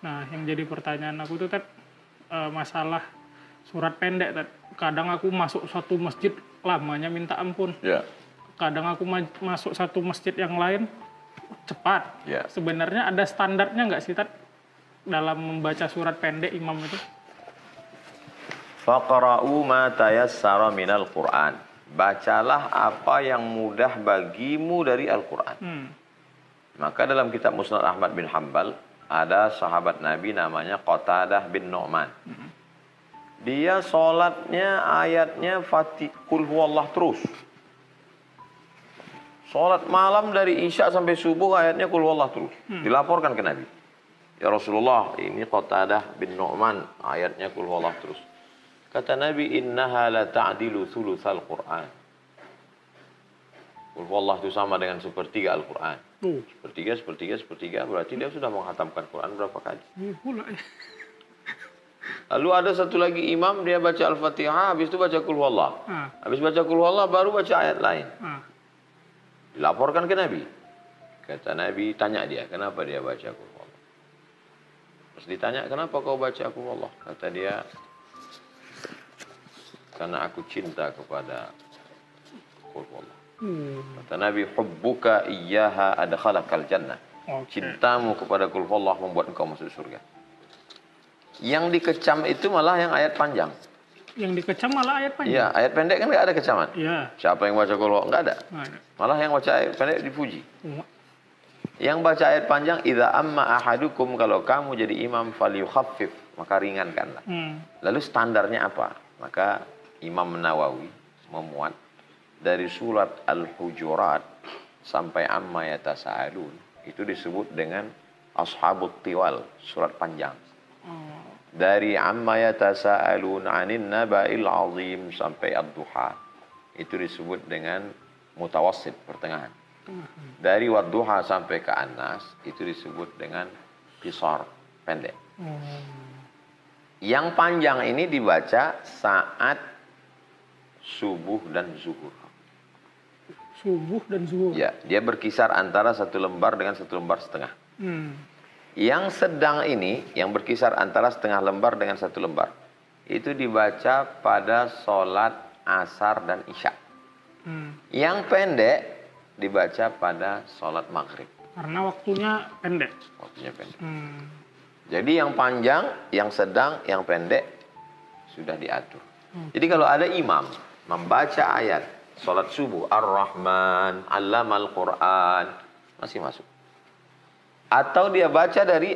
Nah, yang jadi pertanyaan aku tuh masalah surat pendek. Kadang aku masuk satu masjid lamanya minta ampun. Ya. Kadang aku masuk satu masjid yang lain cepat. Ya. Sebenarnya ada standarnya nggak sih dalam membaca surat pendek imam itu? Faqra'u ma tayassara minal Qur'an. Bacalah apa yang mudah bagimu dari Al-Quran. Maka dalam kitab Musnad Ahmad bin Hanbal ada sahabat Nabi namanya Qatadah bin Nu'man. Dia sholatnya ayatnya Qul huwallah terus. Sholat malam dari Isya sampai subuh ayatnya Qul huwallah terus. Dilaporkan ke Nabi. Ya Rasulullah, ini Qatadah bin Nu'man ayatnya Qul huwallah terus. Kata Nabi, innaha la ta'dilu thulutsal Qur'an. Qul huwallah itu sama dengan sepertiga Al-Quran. Sepertiga, berarti dia sudah menghatamkan Quran berapa kali? Lalu ada satu lagi imam, dia baca Al-Fatihah, habis itu baca Qul huwallah. Habis baca Qul huwallah, baru baca ayat lain. Dilaporkan ke Nabi. Kata Nabi, tanya dia, kenapa dia baca Qul huwallah? Terus ditanya, kenapa kau baca Qul huwallah? Kata dia, karena aku cinta kepada Qul huwallah. Kata Nabi, hubbuka iyyaha adkhalakal jannah. Cintamu kepada Qul huwallah membuat engkau masuk surga. Yang dikecam itu malah yang ayat panjang. Yang dikecam malah ayat panjang? Iya, ayat pendek kan nggak ada kecaman. Iya. Siapa yang baca Qul huwallah? Nggak ada. Malah yang baca ayat pendek dipuji. Yang baca ayat panjang, idza amma ahadukum, kalau kamu jadi imam falyukhaffif, maka ringankanlah. Lalu standarnya apa? Maka Imam Nawawi memuat dari surat Al-Hujurat sampai Amma Yatasa'alun, itu disebut dengan Ashabut Tiwal, surat panjang. Dari Amma Yatasa'alun 'anin naba'il 'azim sampai Ad-Duha, itu disebut dengan mutawassit, pertengahan. Dari Wad-Duha sampai ke An-Nas, itu disebut dengan qisar, pendek. Yang panjang ini dibaca saat subuh dan zuhur. Subuh dan zuhur? Ya, dia berkisar antara 1 lembar dengan 1 lembar setengah. Yang sedang ini, yang berkisar antara setengah lembar dengan 1 lembar, itu dibaca pada sholat asar dan isya. Yang pendek dibaca pada sholat maghrib. Karena waktunya pendek? Waktunya pendek. Jadi yang panjang, yang sedang, yang pendek sudah diatur. Jadi kalau ada imam membaca ayat sholat subuh, Ar-Rahman, Allamal Quran, masih masuk. Atau dia baca dari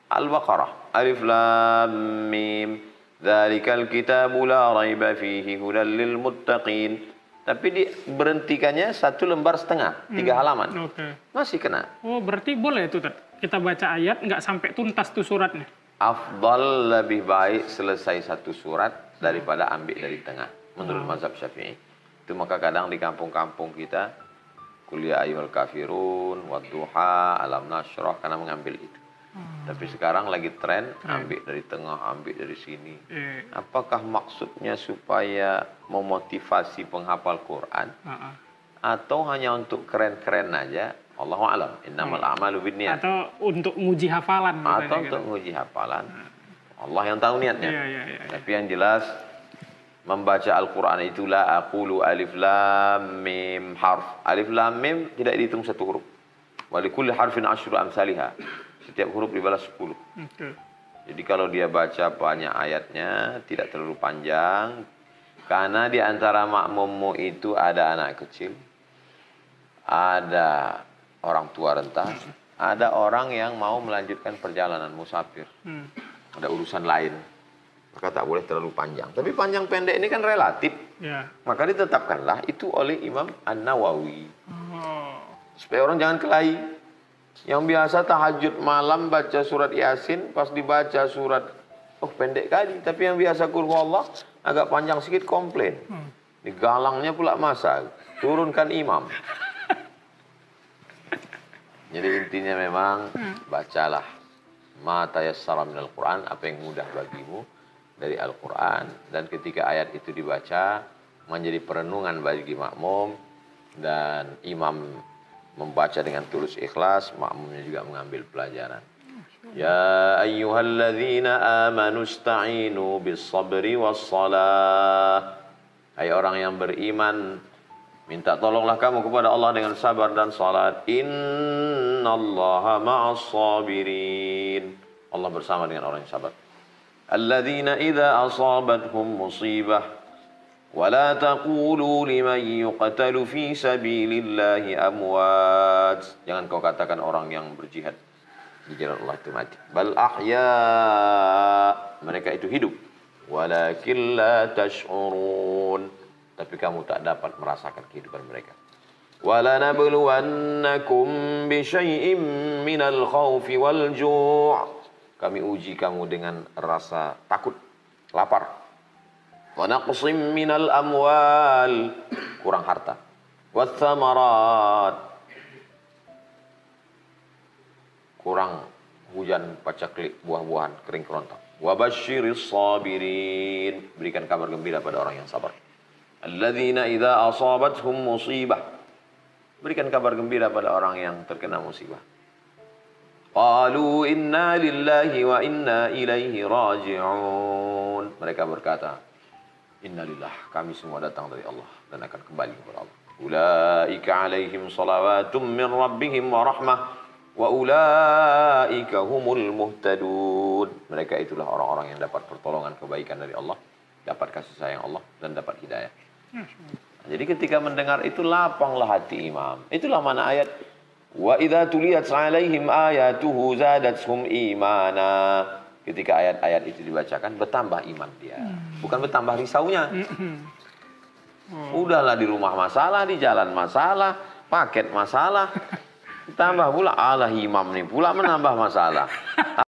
Al-Baqarah, Alif Lam Mim, Dzalikal kitabu la raiba fihi hudal lil muttaqin. Tapi berhentikannya 1 lembar setengah, 3 halaman. Masih kena. Oh, berarti boleh itu kita baca ayat nggak sampai tuntas tuh suratnya? Afdal, lebih baik selesai 1 surat daripada ambil dari tengah. Menurut mazhab Syafi'i. Itu maka kadang di kampung-kampung kita, kuliah ayyuhal kafirun, wadduha, alam nasyrah, karena mengambil itu. Tapi sekarang lagi tren, ambil dari tengah, ambil dari sini. Apakah maksudnya supaya memotivasi penghafal Quran? Atau hanya untuk keren-keren aja? Allahu a'lam. Innamal a'malu binniyat. Atau untuk nguji hafalan. Atau untuk nguji hafalan. Allah yang tahu niatnya. Tapi yang jelas, membaca Al-Quran itu la aqulu alif lam mim harf. Alif lam mim tidak dihitung 1 huruf. Wa likulli harfin 10 amsalihha. Setiap huruf dibalas 10. Jadi kalau dia baca banyak ayatnya, tidak terlalu panjang. Karena di antara makmummu itu ada anak kecil, ada orang tua renta, ada orang yang mau melanjutkan perjalanan musafir. Ada urusan lain. Maka tak boleh terlalu panjang. Tapi panjang pendek ini kan relatif. Maka ditetapkanlah itu oleh Imam An-Nawawi. Supaya orang jangan kelahi. Yang biasa tahajud malam baca surat Yasin, pas dibaca surat, oh pendek kali. Tapi yang biasa Qul huwallah agak panjang sedikit, komplain. Digalangnya pula masa. Turunkan imam. Jadi intinya memang bacalah ma tayassara minal Quran, apa yang mudah bagimu dari Al-Quran. Dan ketika ayat itu dibaca, menjadi perenungan bagi makmum, dan imam membaca dengan tulus ikhlas, makmumnya juga mengambil pelajaran. Ya ayyuhalladzina amanu ista'inu bis-sabri was-salah. Hai orang yang beriman, minta tolonglah kamu kepada Allah dengan sabar dan salat. Innallaha ma'as-sabirin. Allah bersama dengan orang yang sabar. Alladzina idza asabathum musibah wa la taqulu liman yuqtalu fi sabilillahi amwat. Jangan kau katakan orang yang berjihad di jalan Allah itu mati. Bal ahya, mereka itu hidup. Walakin la tash'urun, tapi kamu tak dapat merasakan kehidupan mereka. Wala nabluwannakum bi syai'im minal khaufi wal ju'. Kami uji kamu dengan rasa takut, lapar. Wa naqsim minal amwal, kurang harta. Wath thamarat, kurang hujan pacaklik, buah-buahan kering kerontang. Wabasyiris sabirin, berikan kabar gembira pada orang yang sabar. Alladzina idza asabathum musibah, berikan kabar gembira pada orang yang terkena musibah. Qalu inna lillahi wa inna ilaihi raji'un. Mereka berkata, inna lillah, kami semua datang dari Allah dan akan kembali kepada Allah. Ulaika alaihim salawatum min rabbihim wa rahmah. Wa ulaika humul muhtadun. Mereka itulah orang-orang yang dapat pertolongan kebaikan dari Allah, dapat kasih sayang Allah, dan dapat hidayah. Jadi ketika mendengar itu lapanglah hati imam. Itulah mana ayat wa idza tuliyat 'alaihim ayatuhu zadatuhum imana. Ketika ayat-ayat itu dibacakan, bertambah iman dia. Bukan bertambah risaunya. Udahlah di rumah masalah, di jalan masalah, paket masalah. Tambah pula Allah imam nih pula menambah masalah.